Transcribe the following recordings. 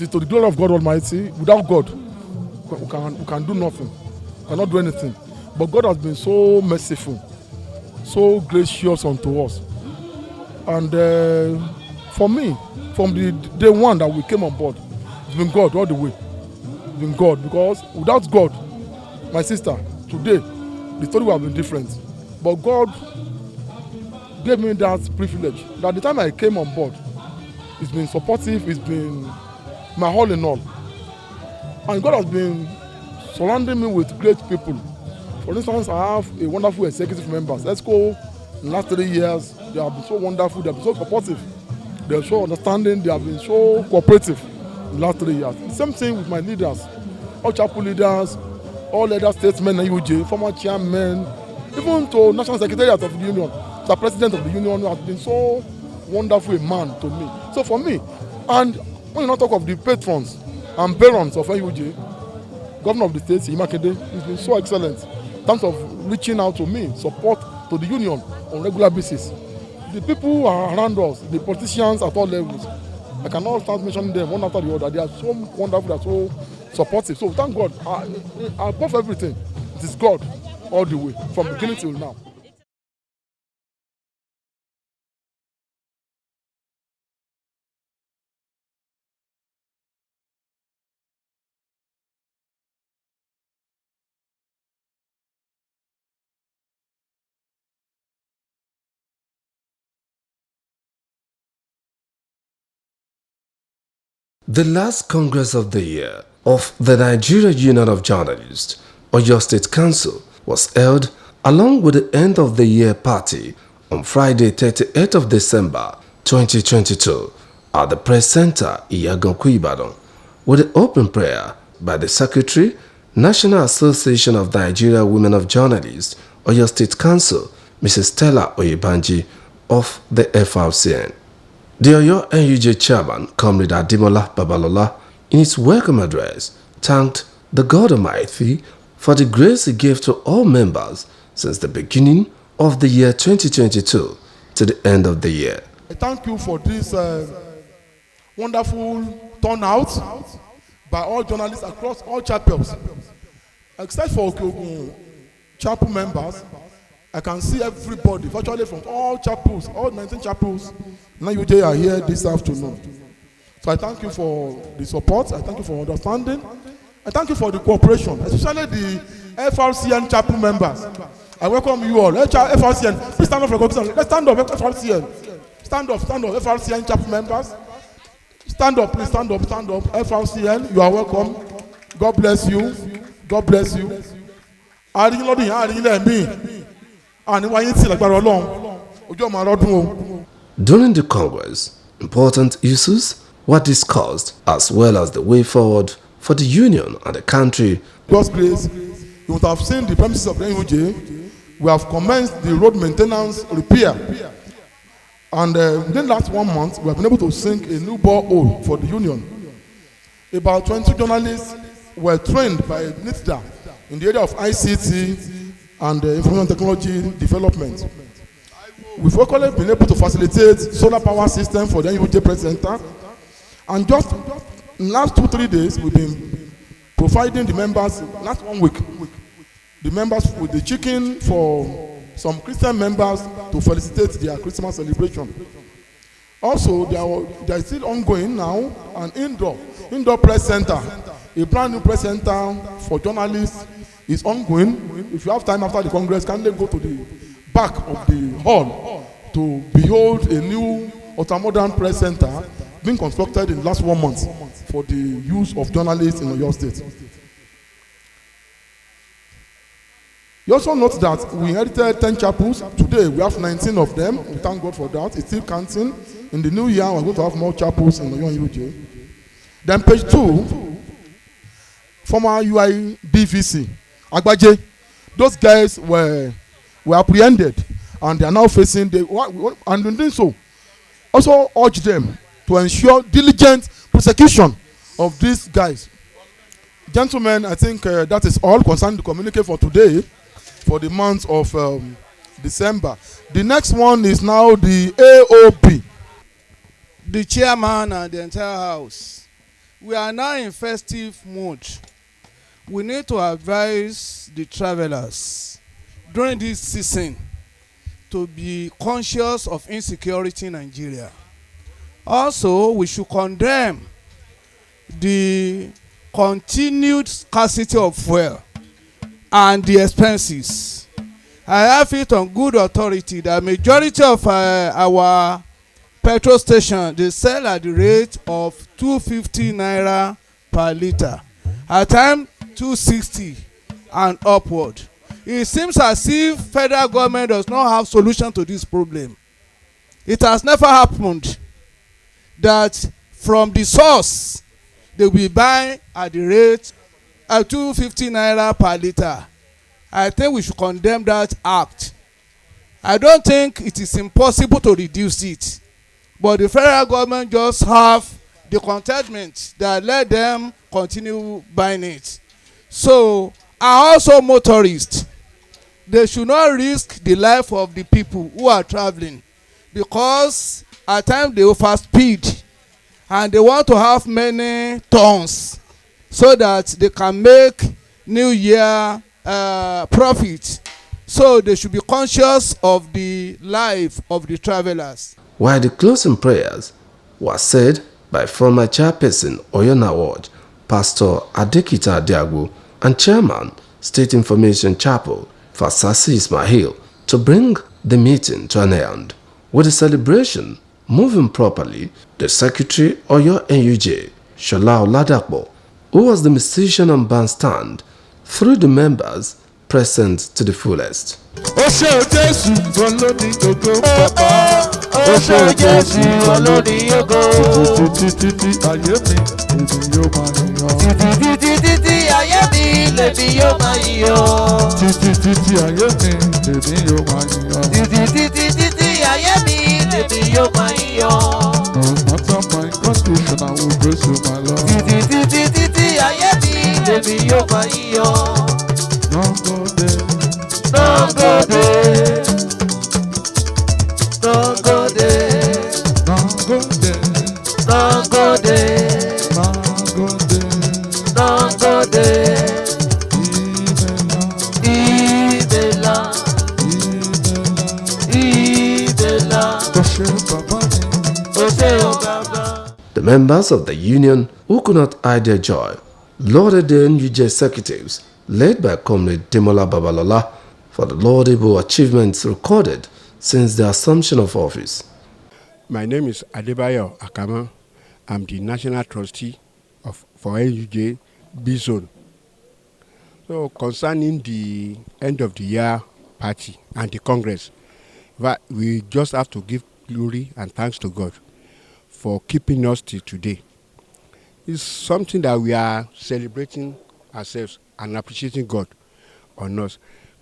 to the glory of God Almighty. Without God, we can do nothing. We cannot do anything. But God has been so merciful, so gracious unto us. And for me, from the day one that we came on board, it's been God all the way. It's been God, because without God, my sister, today, the story would have been different. But God gave me that privilege. That the time I came on board, it's been supportive, it's been my all in all. And God has been surrounding me with great people. For instance, I have a wonderful executive members. ESCO, in the last 3 years, they have been so wonderful, they have been so supportive, they are so understanding, they have been so cooperative in the last 3 years. The same thing with my leaders, all chapel leaders, all other statesmen and UJ, former chairmen, even to National Secretariat of the Union, the President of the Union has been so wonderful a man to me. So for me, and when you not talk of the patrons and barons of NUJ, Governor of the State, Imakede, he's been so excellent in terms of reaching out to me, support to the union on regular basis. The people who are around us, the politicians at all levels, I cannot start mentioning them one after the other. They are so wonderful, they are so supportive. So thank God, above everything, it is God all the way, from beginning till now. The last Congress of the year of the Nigeria Union of Journalists, Oyo State Council, was held along with the end of the year party on Friday 30th of December 2022 at the Press Center, Iyaganku, Ibadan, with an open prayer by the Secretary, National Association of Nigeria Women of Journalists, Oyo State Council, Mrs. Stella Oyebanji of the FRCN. The Oyo NUJ chairman, Comrade Ademola Babalola, in his welcome address, thanked the God Almighty for the grace He gave to all members since the beginning of the year 2022 to the end of the year. I thank you for this wonderful turnout by all journalists across all chapels. Except for Okeogun chapel members, I can see everybody, virtually from all chapels, all 19 chapels. Now you are here this afternoon. So I thank you for the support. I thank you for understanding. I thank you for the cooperation, especially the FRCN chapel members. I welcome you all. FRCN, please stand up for recognition. Let's stand up, FRCN. Stand up, FRCN chapel members. Stand up, please stand up, FRCN, you are welcome. God bless you. God bless you. During the Congress, important issues were discussed as well as the way forward for the Union and the country. God's grace, you would have seen the premises of the NUJ. We have commenced the road maintenance repair. And within the last 1 month, we have been able to sink a new borehole for the Union. About 20 journalists were trained by NITDA in the area of ICT and information technology development. We've actually been able to facilitate solar power system for the NUJ Press Center. And just in the last 2-3 days, we've been providing the members, last 1 week, the members with the chicken for some Christian members to felicitate their Christmas celebration. Also, there is still ongoing now an indoor press center. A brand new press center for journalists is ongoing. If you have time after the Congress, kindly go to the back of the hall to behold a new ultra-modern press center being constructed in the last 1 month for the use of journalists in Oyo State. You also note that we inherited 10 chapels. Today we have 19 of them. We thank God for that. It's still counting. In the new year, we're going to have more chapels in Oyo NUJ. Then page 2, former UI DVC, Agbaje. Those guys were apprehended and they are now facing and in doing so, also urge them to ensure diligent prosecution of these guys. Gentlemen, I think that is all concerning the communique for today, for the month of December. The next one is now the AOP. The chairman and the entire house, We are now in festive mood. We need to advise the travelers during this season to be conscious of insecurity in Nigeria. Also, we should condemn the continued scarcity of fuel and the expenses. I have it on good authority that majority of our petrol station they sell at the rate of 250 naira per litre, at times 260 and upward. It seems as if federal government does not have solution to this problem. It has never happened that from the source they will buy at the rate of 250 naira per litre. I think we should condemn that act. I don't think it is impossible to reduce it, but the federal government just have the contentment that let them continue buying it. So, and also motorists, they should not risk the life of the people who are traveling, because at times they overspeed and they want to have many tons so that they can make new year profit. So they should be conscious of the life of the travelers. While the closing prayers were said by former chairperson Oyona Ward, Pastor Adekita Diagbo, and chairman State Information Chapel Fasasi Ismail, to bring the meeting to an end. With the celebration moving properly, the Secretary Oyo NUJ, Shola Oladapo, who was the musician on bandstand, threw the members present to the fullest. Ó ṣé Jésù olódi ògo bàbá. Ó ṣé Jésù olódi ògo. Títí ayé mi lèmi yóò máa yọ̀. Títí ayé mi lèmi yóò máa yọ̀. Títí ayé mi lèmi yóò máa yọ̀. Títí ayé mi lèmi yóò máa yọ̀. No matter my condition, I will praise you, my Lord. Títí ayé mi lèmi yóò máa yọ̀. No go there. No go there. No go there. No go there. No go there. No go there. No go there. Ibela. Ibela. The members of the union, who could not hide their joy, lauded the NUJ executives, led by Comrade Demola Babalola, for the laudable achievements recorded since the assumption of office. My name is Adebayo Akama. I'm the National Trustee for NUJ B-Zone. So concerning the end of the year party and the Congress, we just have to give glory and thanks to God for keeping us till today. It's something that we are celebrating ourselves and appreciating God on us.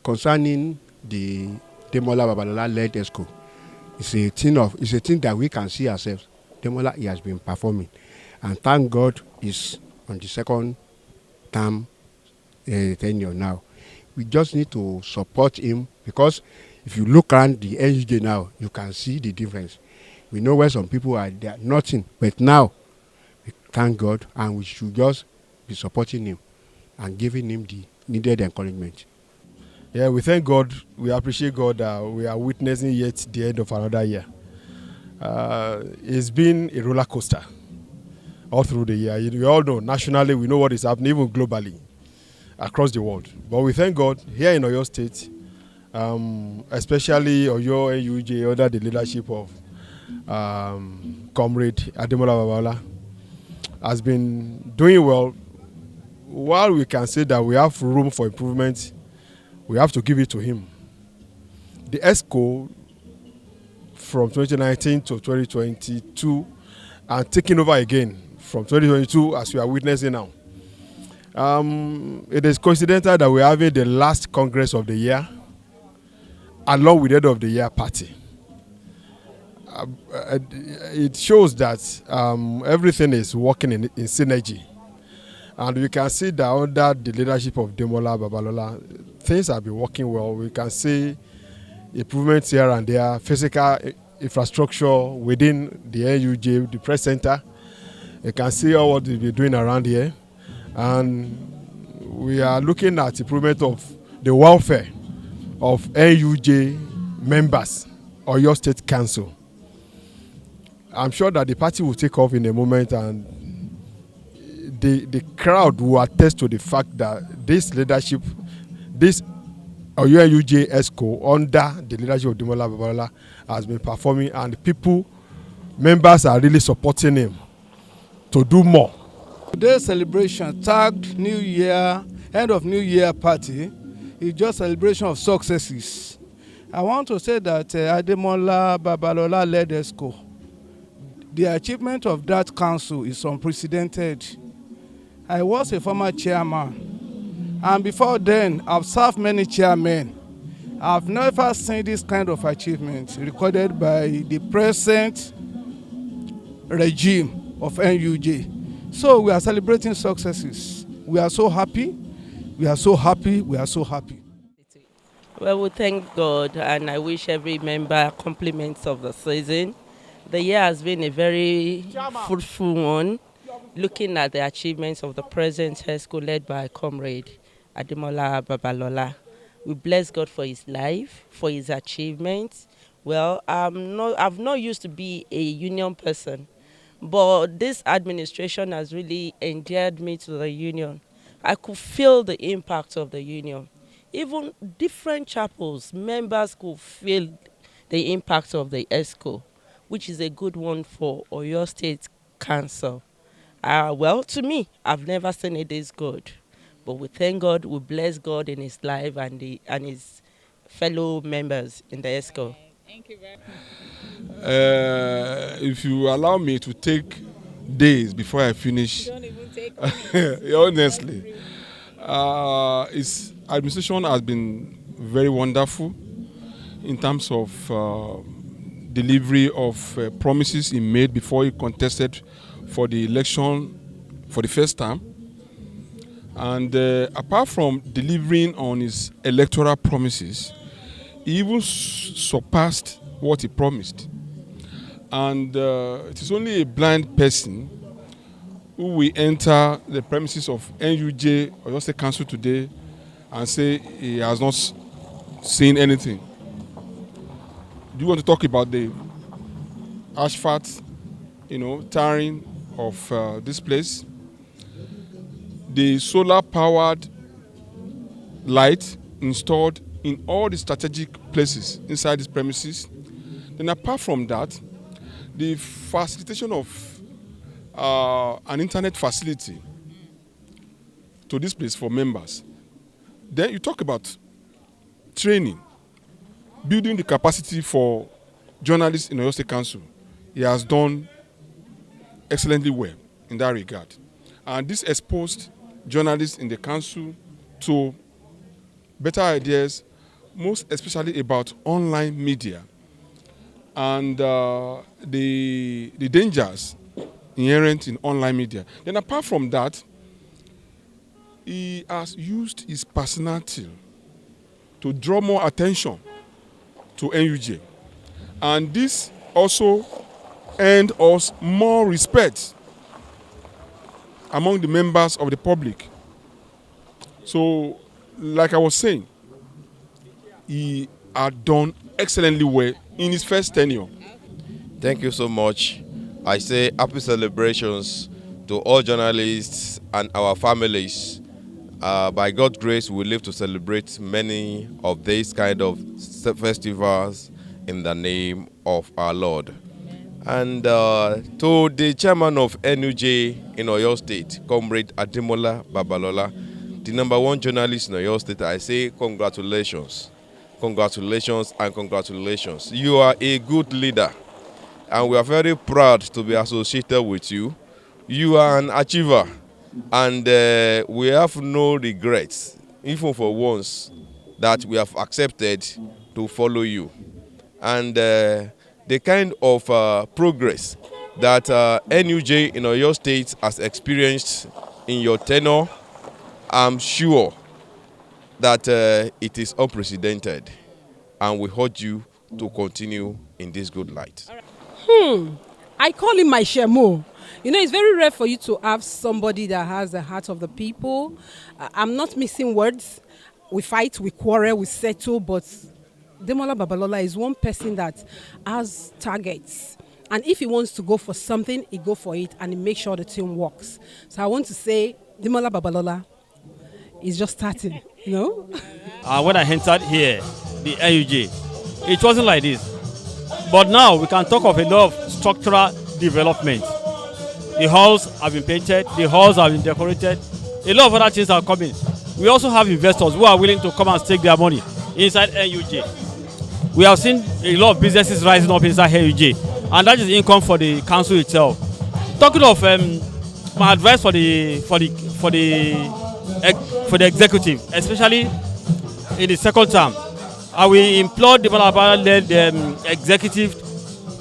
Concerning the Demola Babalola led ESCO, it's a thing that we can see ourselves. Demola, he has been performing, and thank God he's on the second term tenure now. We just need to support him, because if you look around the NUJ now, you can see the difference. We know where some people are, they are nothing, but now we thank God, and we should just be supporting him and giving him the needed encouragement. Yeah, we thank God. We appreciate God that we are witnessing yet the end of another year. It's been a roller coaster all through the year. We all know, nationally, we know what is happening, even globally, across the world. But we thank God here in Oyo State, especially Oyo NUJ, under the leadership of Comrade Ademola Babalola, has been doing well. While we can say that we have room for improvement, we have to give it to him. The ESCO from 2019 to 2022 and taking over again from 2022 as we are witnessing now. It is coincidental that we are having the last Congress of the year along with the end of the year party. It shows that everything is working in synergy. And we can see that under the leadership of Demola Babalola, things have been working well. We can see improvements here and there, physical infrastructure within the NUJ, the press center, You can see all what we've been doing around here. And we are looking at improvement of the welfare of NUJ members or your state council. I'm sure that the party will take off in a moment, and the crowd will attest to the fact that this leadership, this Oyo NUJ ESCO under the leadership of Ademola Babalola has been performing, and people, members are really supporting him to do more. Today's celebration tagged New Year, end of New Year party, is just celebration of successes. I want to say that Ademola Babalola led ESCO. The achievement of that council is unprecedented. I was a former chairman, and before then, I've served many chairmen. I've never seen this kind of achievement recorded by the present regime of NUJ. So we are celebrating successes. We are so happy. We are so happy. We are so happy. Well, we thank God, and I wish every member compliments of the season. The year has been a very fruitful one, looking at the achievements of the present ESCO led by Comrade Ademola Babalola. We bless God for his life, for his achievements. Well, I've not used to be a union person, but this administration has really endeared me to the union. I could feel the impact of the union. Even different chapels, members could feel the impact of the ESCO, which is a good one for Oyo State Council. Well, to me, I've never seen it this good. But we thank God, we bless God in his life and his fellow members in the ESCO. Thank you very much. If you allow me to take days before I finish, Don't even take honestly, its administration has been very wonderful in terms of delivery of promises he made before he contested for the election for the first time. And apart from delivering on his electoral promises, he even surpassed what he promised. And it is only a blind person who will enter the premises of NUJ or Oyo State Council today and say he has not seen anything. Do you want to talk about the asphalt, tarring of this place? The solar-powered light installed in all the strategic places inside these premises. Then apart from that, the facilitation of an internet facility to this place for members. Then you talk about training, building the capacity for journalists in Oyo State Council. He has done excellently well in that regard. And this exposed journalists in the council to better ideas, most especially about online media and the dangers inherent in online media. Then apart from that, he has used his personality to draw more attention to NUJ. And this also earned us more respect among the members of the public. So, like I was saying, he had done excellently well in his first tenure. Thank you so much. I say happy celebrations to all journalists and our families. By God's grace, we live to celebrate many of these kind of festivals in the name of our Lord. And to the chairman of NUJ in Oyo State, Comrade Ademola Babalola, the #1 journalist in Oyo State, I say congratulations. Congratulations and congratulations. You are a good leader, and we are very proud to be associated with you. You are an achiever, and we have no regrets, even for once, that we have accepted to follow you. And the kind of progress that NUJ in Oyo State has experienced in your tenure, I'm sure that it is unprecedented, and we urge you to continue in this good light. I call him my Shemo. You know, it's very rare for you to have somebody that has the heart of the people. I'm not missing words. We fight, we quarrel, we settle, but Demola Babalola is one person that has targets. And if he wants to go for something, he go for it and he makes sure the team works. So I want to say Demola Babalola is just starting, you know? When I entered here, the NUJ, it wasn't like this. But now we can talk of a lot of structural development. The halls have been painted, the halls have been decorated, a lot of other things are coming. We also have investors who are willing to come and stake their money inside NUJ. We have seen a lot of businesses rising up inside NUJ, and that is income for the council itself. Talking of my advice for the executive, especially in the second term, I will implore the Demola-led executive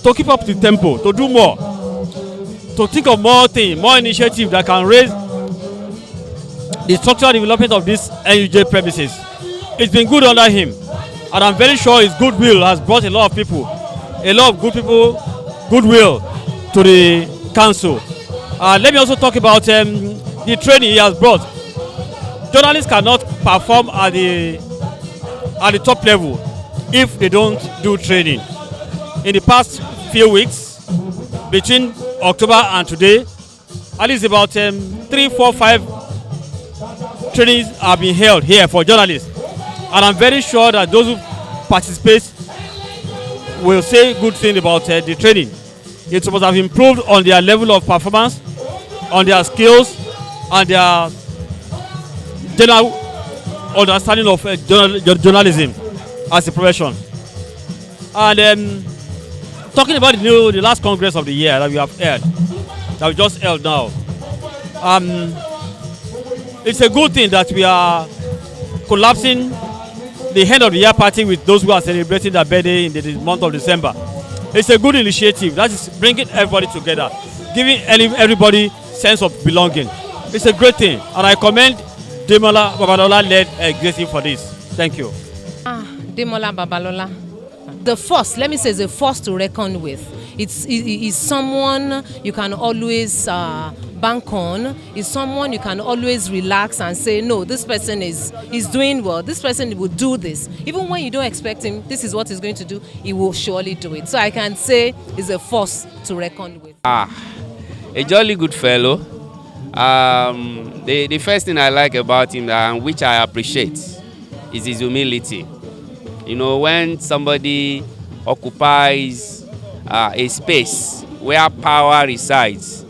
to keep up the tempo, to do more, to think of more things, more initiatives that can raise the structural development of this NUJ premises. It's been good under him, and I'm very sure his goodwill has brought a lot of people, a lot of good people, goodwill to the council. Let me also talk about the training he has brought. Journalists cannot perform at the top level if they don't do training. In the past few weeks, between October and today, at least about 3, 4, 5 trainings are being held here for journalists. And I'm very sure that those who participate will say good things about the training. It must have improved on their level of performance, on their skills, and their general understanding of journalism as a profession. And talking about the last Congress of the year that we have held, that we just held now, it's a good thing that we are collapsing the end of the year party with those who are celebrating their birthday in the month of December. It's a good initiative that is bringing everybody together, giving everybody sense of belonging. It's a great thing, and I commend Demola Babalola-led executive for this. Thank you. Demola Babalola, the force, let me say, is a force to reckon with. It's someone you can always bank on. It's someone you can always relax and say, no, this person is doing well. This person will do this. Even when you don't expect him, this is what he's going to do, he will surely do it. So I can say he's a force to reckon with. A jolly good fellow. The first thing I like about him, and which I appreciate, is his humility. You know, when somebody occupies a space where power resides,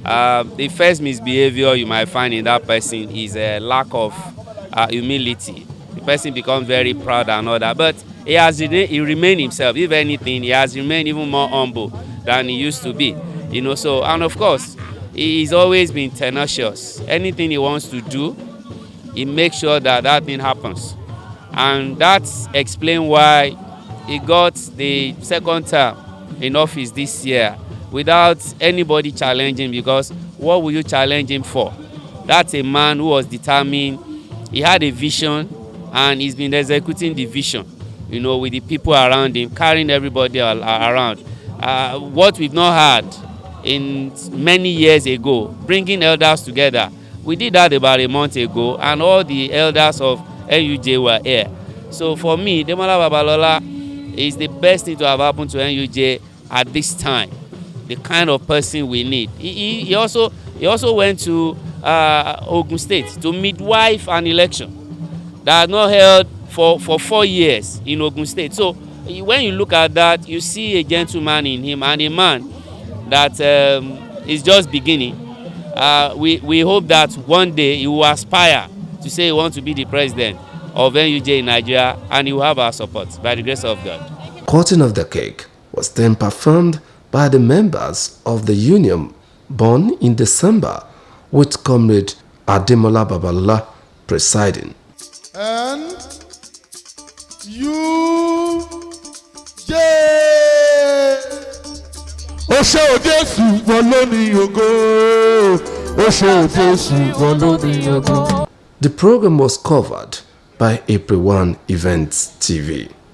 the first misbehavior you might find in that person is a lack of humility. The person becomes very proud and all that, but he remained himself. If anything, he has remained even more humble than he used to be. You know, so, and of course, he's always been tenacious. Anything he wants to do, he makes sure that thing happens. And that's explains why he got the second term in office this year without anybody challenging, because what will you challenge him for? That's a man who was determined. He had a vision, and he's been executing the vision, you know, with the people around him, carrying everybody around. What we've not had in many years ago, bringing elders together. We did that about a month ago, and all the elders of NUJ were here. So for me, Demola Babalola is the best thing to have happened to NUJ at this time. The kind of person we need. He also went to Ogun State to midwife an election that had not held for 4 years in Ogun State. So when you look at that, you see a gentleman in him and a man that is just beginning. We hope that one day he will aspire to say he wants to be the president of NUJ in Nigeria, and he will have our support by the grace of God. Cutting of the cake was then performed by the members of the union born in December, with Comrade Ademola Babalola presiding. And ó ṣe ò Jésù wọn ló ní ògo, ó ṣe ò Jésù wọn ló ní ògo. The program was covered by April 1 Events TV.